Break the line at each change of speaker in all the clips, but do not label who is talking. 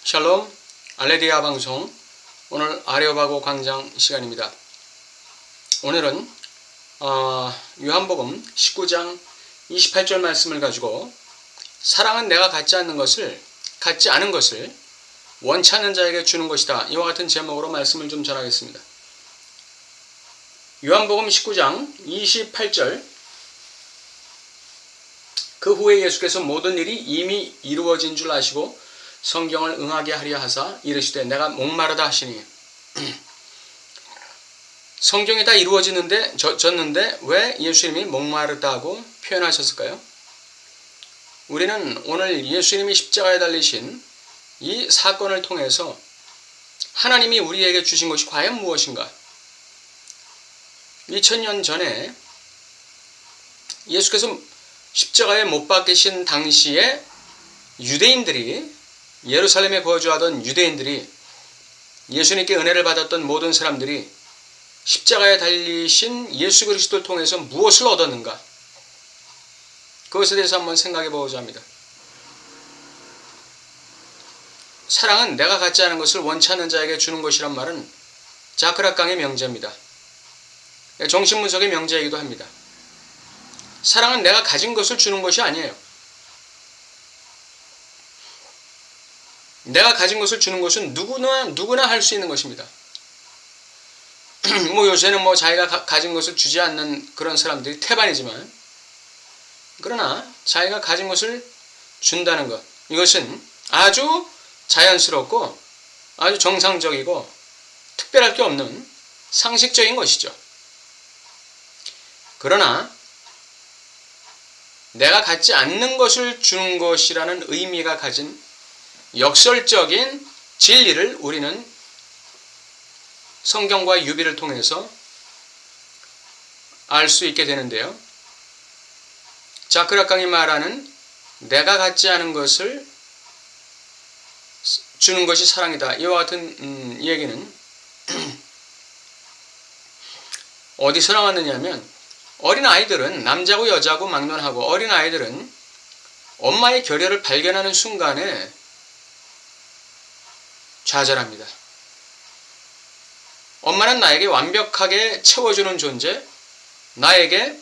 샬롬 알레디아 방송 오늘 아레오바고 광장 시간입니다. 오늘은 요한복음 19장 28절 말씀을 가지고 사랑은 내가 갖지 않은 것을 원치 않는 자에게 주는 것이다. 이와 같은 제목으로 말씀을 좀 전하겠습니다. 요한복음 19장 28절 그 후에 예수께서 모든 일이 이미 이루어진 줄 아시고 성경을 응하게 하려 하사 이르시되 내가 목마르다 하시니 성경이 다 졌는데 왜 예수님이 목마르다고 표현하셨을까요? 우리는 오늘 예수님이 십자가에 달리신 이 사건을 통해서 하나님이 우리에게 주신 것이 과연 무엇인가? 2000년 전에 예수께서 십자가에 못 박히신 당시에 예루살렘에 거주하던 유대인들이 예수님께 은혜를 받았던 모든 사람들이 십자가에 달리신 예수 그리스도를 통해서 무엇을 얻었는가? 그것에 대해서 한번 생각해 보고자 합니다. 사랑은 내가 갖지 않은 것을 원치 않는 자에게 주는 것이란 말은 자크락강의 명제입니다. 정신분석의 명제이기도 합니다. 사랑은 내가 가진 것을 주는 것이 아니에요. 내가 가진 것을 주는 것은 누구나 할 수 있는 것입니다. 요새는 자기가 가진 것을 주지 않는 그런 사람들이 태반이지만, 그러나 자기가 가진 것을 준다는 것, 이것은 아주 자연스럽고 아주 정상적이고 특별할 게 없는 상식적인 것이죠. 그러나 내가 갖지 않는 것을 주는 것이라는 의미가 가진 역설적인 진리를 우리는 성경과 유비를 통해서 알 수 있게 되는데요. 자크락강이 말하는 내가 갖지 않은 것을 주는 것이 사랑이다. 이와 같은 얘기는 어디서 나왔느냐면, 어린아이들은 남자고 여자고 막론하고 어린아이들은 엄마의 결혈을 발견하는 순간에 좌절합니다. 엄마는 나에게 완벽하게 채워주는 존재, 나에게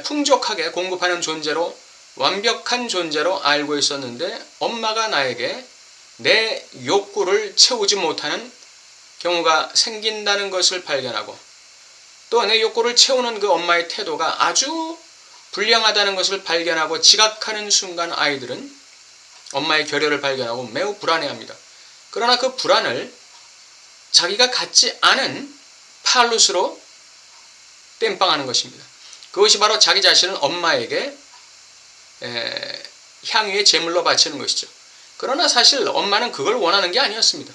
풍족하게 공급하는 존재로, 완벽한 존재로 알고 있었는데 엄마가 나에게 내 욕구를 채우지 못하는 경우가 생긴다는 것을 발견하고, 또 내 욕구를 채우는 그 엄마의 태도가 아주 불량하다는 것을 발견하고 지각하는 순간 아이들은 엄마의 결혈을 발견하고 매우 불안해합니다. 그러나 그 불안을 자기가 갖지 않은 팔룻으로 땜빵하는 것입니다. 그것이 바로 자기 자신을 엄마에게 향유의 제물로 바치는 것이죠. 그러나 사실 엄마는 그걸 원하는 게 아니었습니다.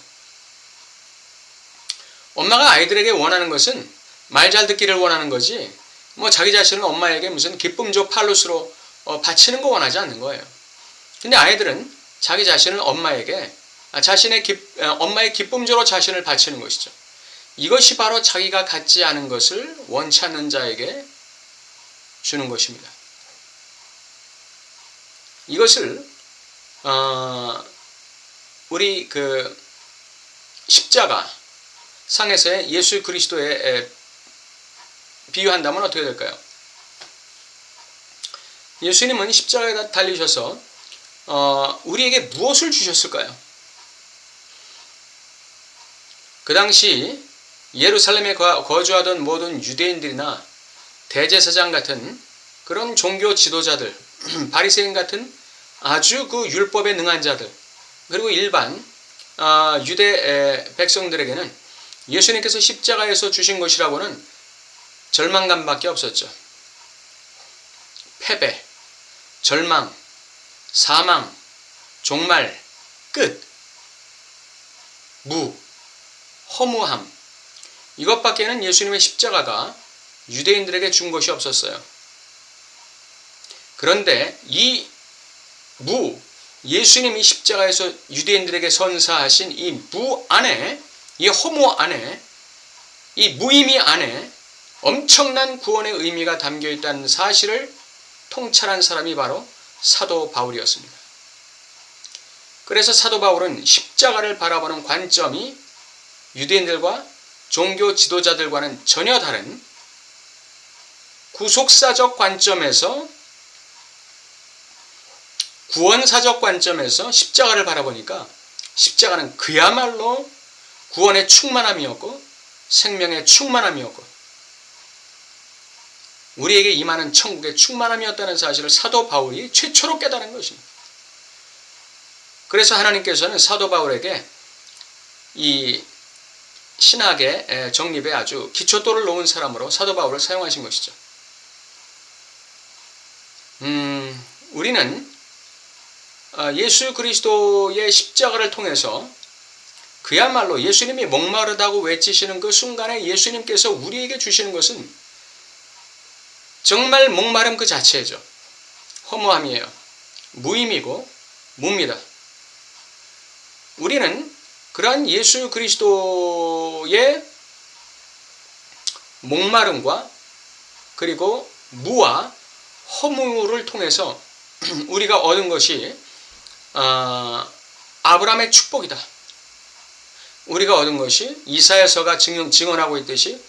엄마가 아이들에게 원하는 것은 말 잘 듣기를 원하는 거지, 자기 자신을 엄마에게 무슨 기쁨조 팔룻으로 바치는 거 원하지 않는 거예요. 근데 아이들은 자기 자신을 엄마의 기쁨조로 자신을 바치는 것이죠. 이것이 바로 자기가 갖지 않은 것을 원치 않는 자에게 주는 것입니다. 이것을 우리 십자가 상에서의 예수 그리스도에 비유한다면 어떻게 될까요? 예수님은 십자가에 달리셔서 우리에게 무엇을 주셨을까요? 그 당시 예루살렘에 거주하던 모든 유대인들이나 대제사장 같은 그런 종교 지도자들, 바리새인 같은 아주 그 율법에 능한 자들, 그리고 일반 유대 백성들에게는 예수님께서 십자가에서 주신 것이라고는 절망감밖에 없었죠. 패배, 절망, 사망, 종말, 끝, 허무함, 이것밖에는 예수님의 십자가가 유대인들에게 준 것이 없었어요. 그런데 예수님이 십자가에서 유대인들에게 선사하신 이 안에, 이 허무 안에, 이 무의미 안에 엄청난 구원의 의미가 담겨 있다는 사실을 통찰한 사람이 바로 사도 바울이었습니다. 그래서 사도 바울은 십자가를 바라보는 관점이 유대인들과 종교 지도자들과는 전혀 다른 구속사적 관점에서, 구원사적 관점에서 십자가를 바라보니까 십자가는 그야말로 구원의 충만함이었고 생명의 충만함이었고 우리에게 임하는 천국의 충만함이었다는 사실을 사도 바울이 최초로 깨달은 것입니다. 그래서 하나님께서는 사도 바울에게 이 신학의 정립에 아주 기초돌을 놓은 사람으로 사도 바울을 사용하신 것이죠. 우리는 예수 그리스도의 십자가를 통해서 그야말로 예수님이 목마르다고 외치시는 그 순간에 예수님께서 우리에게 주시는 것은 정말 목마름 그 자체죠. 허무함이에요. 무의미고 무입니다. 우리는 그러한 예수 그리스도의 목마름과 그리고 무와 허무를 통해서 우리가 얻은 것이 아브라함의 축복이다. 우리가 얻은 것이 이사야서가 증언하고 있듯이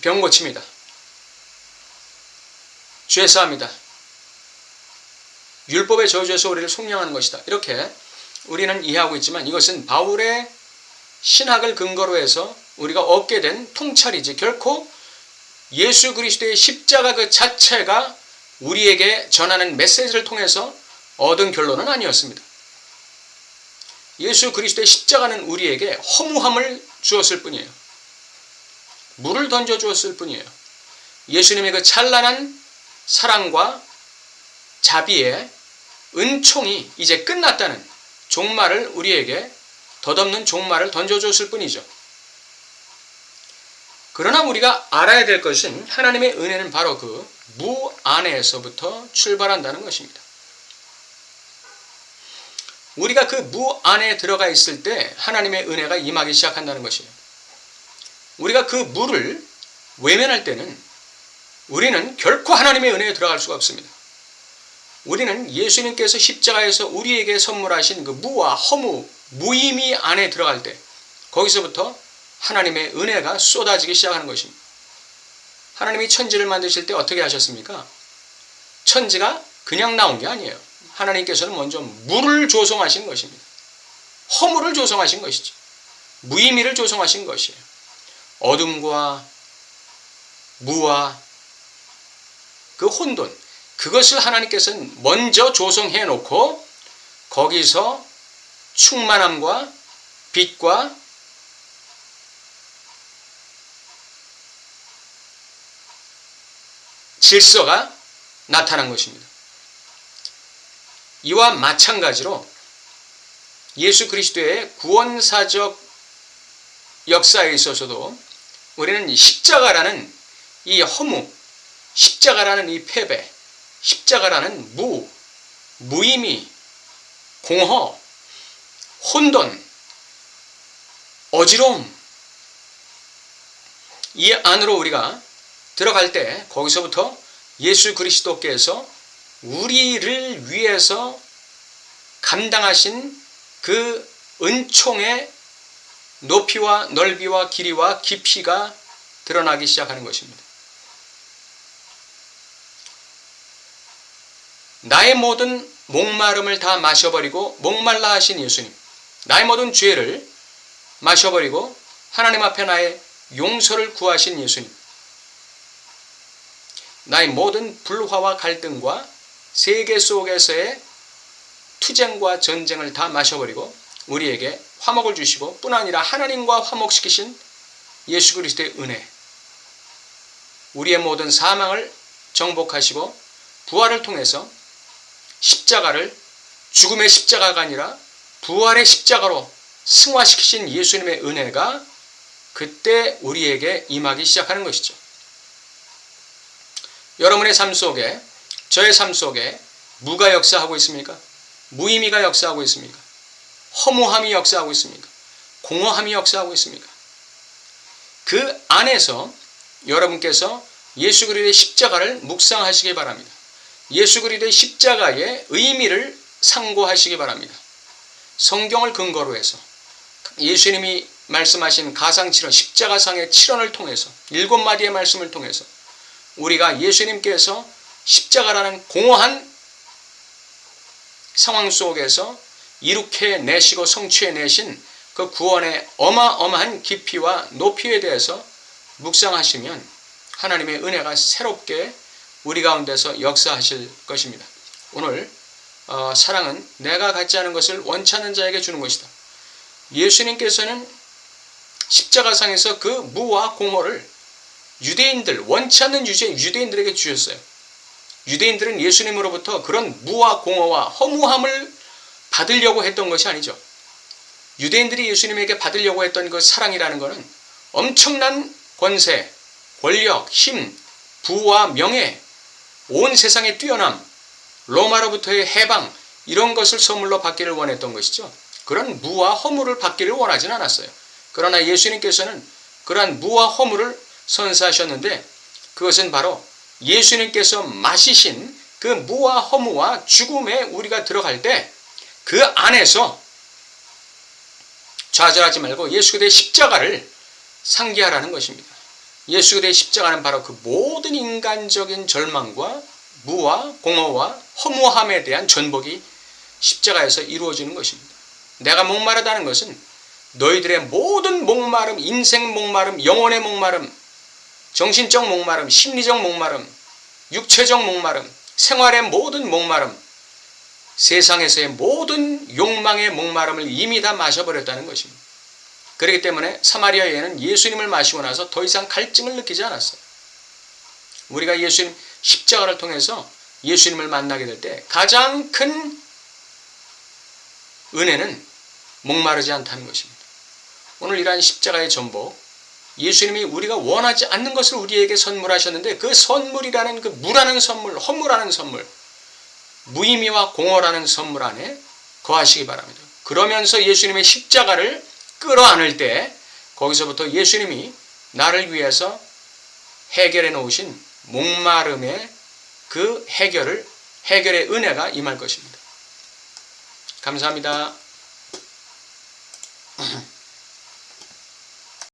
병고침이다. 죄사함이다. 율법의 저주에서 우리를 속량하는 것이다. 이렇게 우리는 이해하고 있지만 이것은 바울의 신학을 근거로 해서 우리가 얻게 된 통찰이지 결코 예수 그리스도의 십자가 그 자체가 우리에게 전하는 메시지를 통해서 얻은 결론은 아니었습니다. 예수 그리스도의 십자가는 우리에게 허무함을 주었을 뿐이에요. 물을 던져 주었을 뿐이에요. 예수님의 그 찬란한 사랑과 자비의 은총이 이제 끝났다는 종말을 우리에게 덧없는 종말을 던져줬을 뿐이죠. 그러나 우리가 알아야 될 것은 하나님의 은혜는 바로 그 무 안에서부터 출발한다는 것입니다. 우리가 그 무 안에 들어가 있을 때 하나님의 은혜가 임하기 시작한다는 것이에요. 우리가 그 무를 외면할 때는 우리는 결코 하나님의 은혜에 들어갈 수가 없습니다. 우리는 예수님께서 십자가에서 우리에게 선물하신 그 무와 허무, 무의미 안에 들어갈 때 거기서부터 하나님의 은혜가 쏟아지기 시작하는 것입니다. 하나님이 천지를 만드실 때 어떻게 하셨습니까? 천지가 그냥 나온 게 아니에요. 하나님께서는 먼저 무를 조성하신 것입니다. 허무를 조성하신 것이죠. 무의미를 조성하신 것이에요. 어둠과 무와 그 혼돈, 그것을 하나님께서는 먼저 조성해 놓고 거기서 충만함과 빛과 질서가 나타난 것입니다. 이와 마찬가지로 예수 그리스도의 구원사적 역사에 있어서도 우리는 십자가라는 이 허무, 십자가라는 이 패배, 십자가라는 무의미, 공허, 혼돈, 어지러움, 이 안으로 우리가 들어갈 때 거기서부터 예수 그리스도께서 우리를 위해서 감당하신 그 은총의 높이와 넓이와 길이와 깊이가 드러나기 시작하는 것입니다. 나의 모든 목마름을 다 마셔버리고 목말라 하신 예수님, 나의 모든 죄를 마셔버리고 하나님 앞에 나의 용서를 구하신 예수님, 나의 모든 불화와 갈등과 세계 속에서의 투쟁과 전쟁을 다 마셔버리고 우리에게 화목을 주시고 뿐 아니라 하나님과 화목시키신 예수 그리스도의 은혜, 우리의 모든 사망을 정복하시고 부활을 통해서 십자가를 죽음의 십자가가 아니라 부활의 십자가로 승화시키신 예수님의 은혜가 그때 우리에게 임하기 시작하는 것이죠. 여러분의 삶 속에, 저의 삶 속에 무가 역사하고 있습니까? 무의미가 역사하고 있습니까? 허무함이 역사하고 있습니까? 공허함이 역사하고 있습니까? 그 안에서 여러분께서 예수 그리스도의 십자가를 묵상하시기 바랍니다. 예수 그리스도의 십자가의 의미를 상고하시기 바랍니다. 성경을 근거로 해서 예수님이 말씀하신 가상칠언, 십자가상의 칠언을 통해서 7마디의 말씀을 통해서 우리가 예수님께서 십자가라는 공허한 상황 속에서 이룩해내시고 성취해내신 그 구원의 어마어마한 깊이와 높이에 대해서 묵상하시면 하나님의 은혜가 새롭게 우리 가운데서 역사하실 것입니다. 오늘 사랑은 내가 갖지 않은 것을 원치 않는 자에게 주는 것이다. 예수님께서는 십자가상에서 그 무와 공허를 유대인들, 원치 않는 유대인들에게 주셨어요. 유대인들은 예수님으로부터 그런 무와 공허와 허무함을 받으려고 했던 것이 아니죠. 유대인들이 예수님에게 받으려고 했던 그 사랑이라는 것은 엄청난 권세, 권력, 힘, 부와 명예, 온 세상의 뛰어남, 로마로부터의 해방, 이런 것을 선물로 받기를 원했던 것이죠. 그런 무와 허물을 받기를 원하지는 않았어요. 그러나 예수님께서는 그러한 무와 허물을 선사하셨는데 그것은 바로 예수님께서 마시신 그 무와 허무와 죽음에 우리가 들어갈 때 그 안에서 좌절하지 말고 예수 그리스도의 십자가를 상기하라는 것입니다. 예수 그리스도의 십자가는 바로 그 모든 인간적인 절망과 무와 공허와 허무함에 대한 전복이 십자가에서 이루어지는 것입니다. 내가 목마르다는 것은 너희들의 모든 목마름, 인생 목마름, 영혼의 목마름, 정신적 목마름, 심리적 목마름, 육체적 목마름, 생활의 모든 목마름, 세상에서의 모든 욕망의 목마름을 이미 다 마셔버렸다는 것입니다. 그렇기 때문에 사마리아 여인은 예수님을 마시고 나서 더 이상 갈증을 느끼지 않았어요. 우리가 예수님 십자가를 통해서 예수님을 만나게 될 때 가장 큰 은혜는 목마르지 않다는 것입니다. 오늘 이러한 십자가의 전복, 예수님이 우리가 원하지 않는 것을 우리에게 선물하셨는데 그 선물이라는 그 무라는 선물, 허무라는 선물, 무의미와 공허라는 선물 안에 거하시기 바랍니다. 그러면서 예수님의 십자가를 끌어안을 때 거기서부터 예수님이 나를 위해서 해결해 놓으신 목마름의 그 해결의 은혜가 임할 것입니다. 감사합니다.